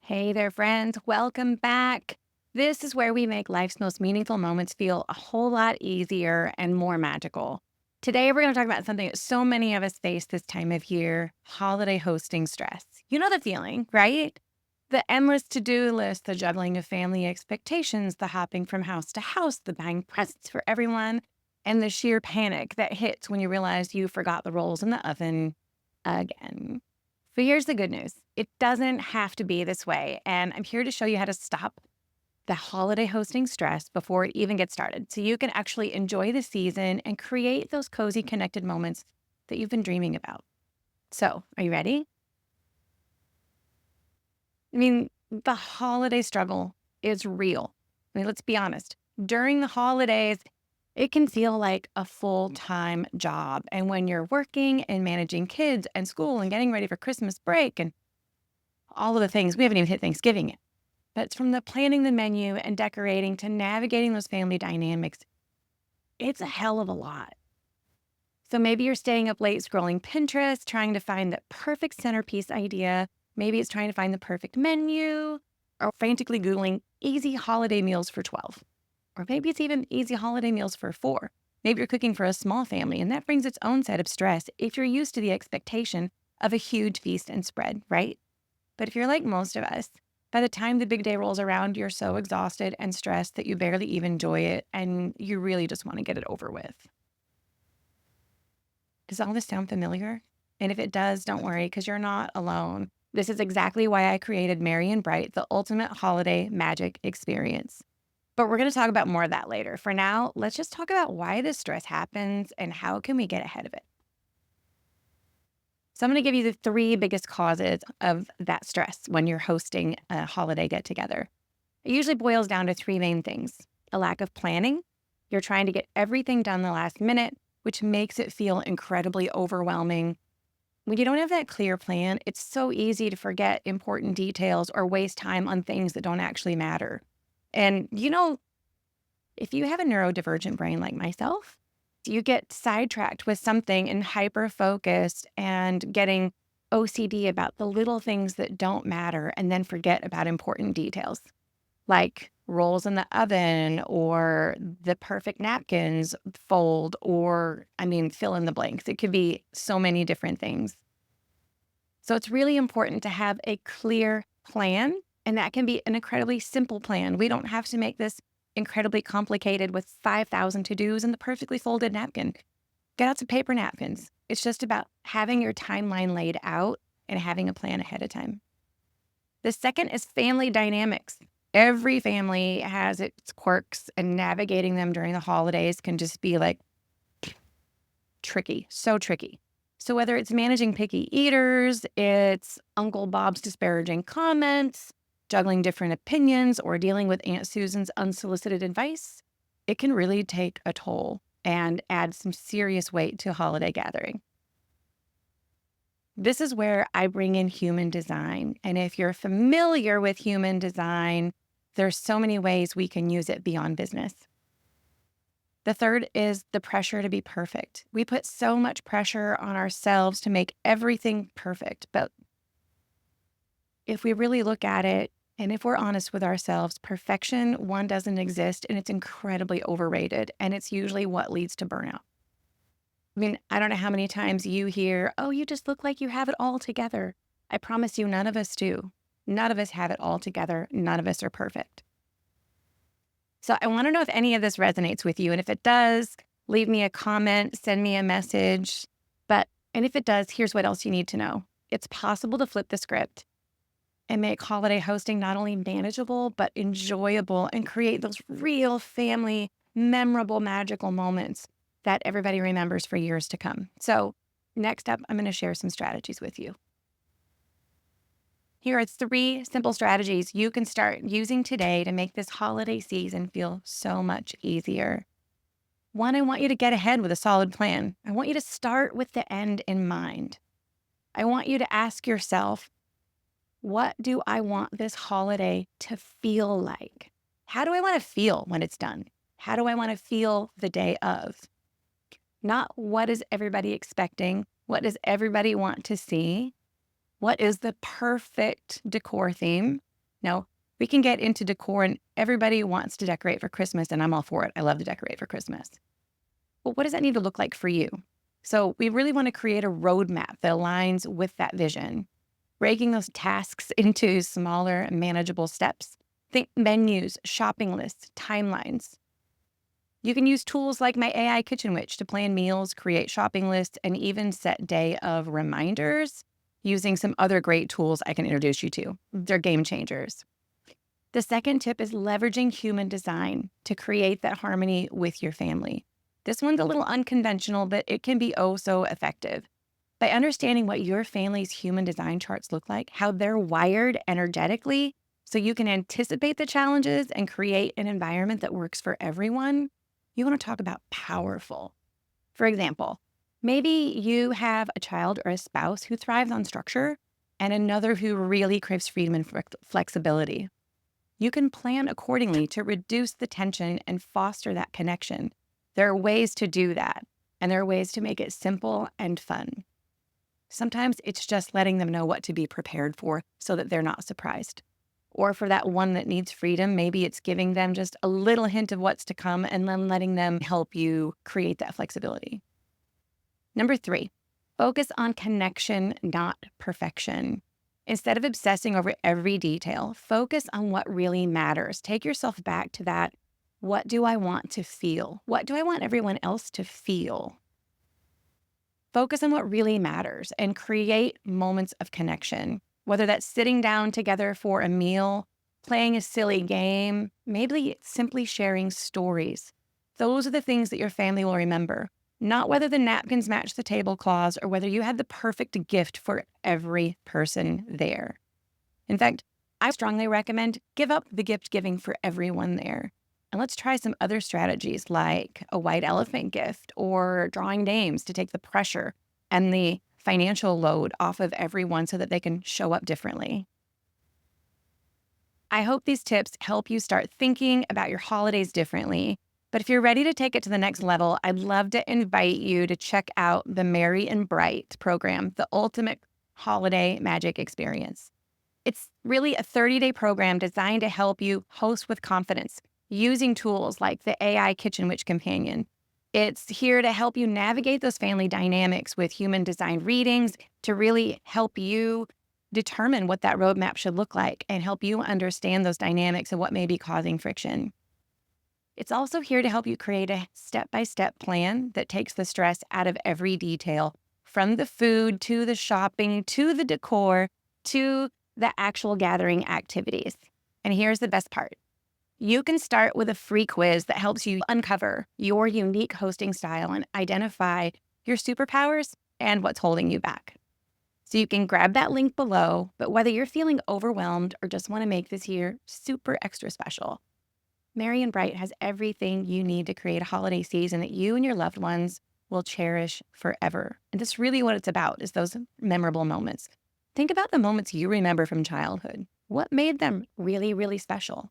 Hey there, friends. Welcome back. This is where we make life's most meaningful moments feel a whole lot easier and more magical. Today, we're going to talk about something that so many of us face this time of year: holiday hosting stress. You know the feeling, right? The endless to do list, the juggling of family expectations, the hopping from house to house, the buying presents for everyone, and the sheer panic that hits when you realize you forgot the rolls in the oven again. But here's the good news: it doesn't have to be this way. And I'm here to show you how to stop the holiday hosting stress before it even gets started, so you can actually enjoy the season and create those cozy, connected moments that you've been dreaming about. So, are you ready? The holiday struggle is real. Let's be honest. During the holidays, it can feel like a full time job. And when you're working and managing kids and school and getting ready for Christmas break and all of the things, we haven't even hit Thanksgiving yet. But from the planning the menu and decorating to navigating those family dynamics, it's a hell of a lot. So maybe you're staying up late scrolling Pinterest, trying to find the perfect centerpiece idea. Maybe it's trying to find the perfect menu, or frantically Googling easy holiday meals for 12. Or maybe it's even easy holiday meals for 4. Maybe you're cooking for a small family, and that brings its own set of stress if you're used to the expectation of a huge feast and spread, right? But if you're like most of us, by the time the big day rolls around, you're so exhausted and stressed that you barely even enjoy it, and you really just want to get it over with. Does all this sound familiar? And if it does, don't worry, because you're not alone. This is exactly why I created Merry and Bright, the ultimate holiday magic experience. But we're going to talk about more of that later. For now, let's just talk about why this stress happens and how can we get ahead of it. So I'm going to give you the 3 biggest causes of that stress when you're hosting a holiday get together. It usually boils down to 3 main things: a lack of planning. You're trying to get everything done the last minute, which makes it feel incredibly overwhelming. When you don't have that clear plan, it's so easy to forget important details or waste time on things that don't actually matter. And if you have a neurodivergent brain like myself, you get sidetracked with something and hyper focused and getting OCD about the little things that don't matter and then forget about important details like rolls in the oven or the perfect napkins fold, or fill in the blanks. It could be so many different things. So it's really important to have a clear plan, and that can be an incredibly simple plan. We don't have to make this incredibly complicated with 5,000 to-dos and the perfectly folded napkin. Get out some paper napkins. It's just about having your timeline laid out and having a plan ahead of time. The second is family dynamics. Every family has its quirks, and navigating them during the holidays can just be like tricky, so tricky. So whether it's managing picky eaters, it's Uncle Bob's disparaging comments, juggling different opinions, or dealing with Aunt Susan's unsolicited advice, it can really take a toll and add some serious weight to a holiday gathering. This is where I bring in human design. And if you're familiar with human design, there's so many ways we can use it beyond business. The third is the pressure to be perfect. We put so much pressure on ourselves to make everything perfect. But if we really look at it, and if we're honest with ourselves, perfection, one, doesn't exist, and it's incredibly overrated. And it's usually what leads to burnout. I don't know how many times you hear, "Oh, you just look like you have it all together." I promise you, none of us do. None of us have it all together. None of us are perfect. So I want to know if any of this resonates with you. And if it does, leave me a comment, send me a message. And if it does, here's what else you need to know. It's possible to flip the script and make holiday hosting not only manageable, but enjoyable, and create those real family, memorable, magical moments that everybody remembers for years to come. So next up, I'm going to share some strategies with you. Here are 3 simple strategies you can start using today to make this holiday season feel so much easier. 1, I want you to get ahead with a solid plan. I want you to start with the end in mind. I want you to ask yourself, what do I want this holiday to feel like? How do I want to feel when it's done? How do I want to feel the day of? Not what is everybody expecting? What does everybody want to see? What is the perfect decor theme? Now, we can get into decor, and everybody wants to decorate for Christmas, and I'm all for it. I love to decorate for Christmas. But what does that need to look like for you? So we really want to create a roadmap that aligns with that vision, breaking those tasks into smaller, manageable steps. Think menus, shopping lists, timelines. You can use tools like my AI Kitchen Witch to plan meals, create shopping lists, and even set day of reminders using some other great tools I can introduce you to. They're game changers. The second tip is leveraging human design to create that harmony with your family. This one's a little unconventional, but it can be oh so effective. By understanding what your family's human design charts look like, how they're wired energetically, so you can anticipate the challenges and create an environment that works for everyone, you want to talk about powerful. For example, maybe you have a child or a spouse who thrives on structure and another who really craves freedom and flexibility. You can plan accordingly to reduce the tension and foster that connection. There are ways to do that, and there are ways to make it simple and fun. Sometimes it's just letting them know what to be prepared for so that they're not surprised. Or for that one that needs freedom, maybe it's giving them just a little hint of what's to come and then letting them help you create that flexibility. Number 3, focus on connection, not perfection. Instead of obsessing over every detail, focus on what really matters. Take yourself back to that. What do I want to feel? What do I want everyone else to feel? Focus on what really matters and create moments of connection, whether that's sitting down together for a meal, playing a silly game, maybe simply sharing stories. Those are the things that your family will remember, not whether the napkins match the tablecloths or whether you had the perfect gift for every person there. In fact, I strongly recommend give up the gift giving for everyone there. And let's try some other strategies like a white elephant gift or drawing names to take the pressure and the financial load off of everyone so that they can show up differently. I hope these tips help you start thinking about your holidays differently. But if you're ready to take it to the next level, I'd love to invite you to check out the Merry and Bright program, the ultimate holiday magic experience. It's really a 30-day program designed to help you host with confidence using tools like the AI Kitchen Witch Companion. It's here to help you navigate those family dynamics with human design readings to really help you determine what that roadmap should look like and help you understand those dynamics and what may be causing friction. It's also here to help you create a step-by-step plan that takes the stress out of every detail, from the food to the shopping to the decor to the actual gathering activities. And here's the best part. You can start with a free quiz that helps you uncover your unique hosting style and identify your superpowers and what's holding you back. So you can grab that link below, but whether you're feeling overwhelmed or just want to make this year super extra special, Merry and Bright has everything you need to create a holiday season that you and your loved ones will cherish forever. And that's really what it's about, is those memorable moments. Think about the moments you remember from childhood. What made them really, really special?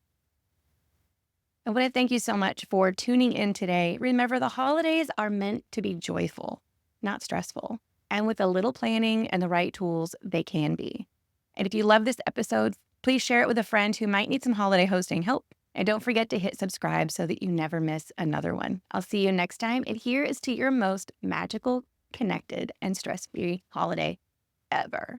I want to thank you so much for tuning in today. Remember, the holidays are meant to be joyful, not stressful. And with a little planning and the right tools, they can be. And if you love this episode, please share it with a friend who might need some holiday hosting help. And don't forget to hit subscribe so that you never miss another one. I'll see you next time. And here is to your most magical, connected, and stress-free holiday ever.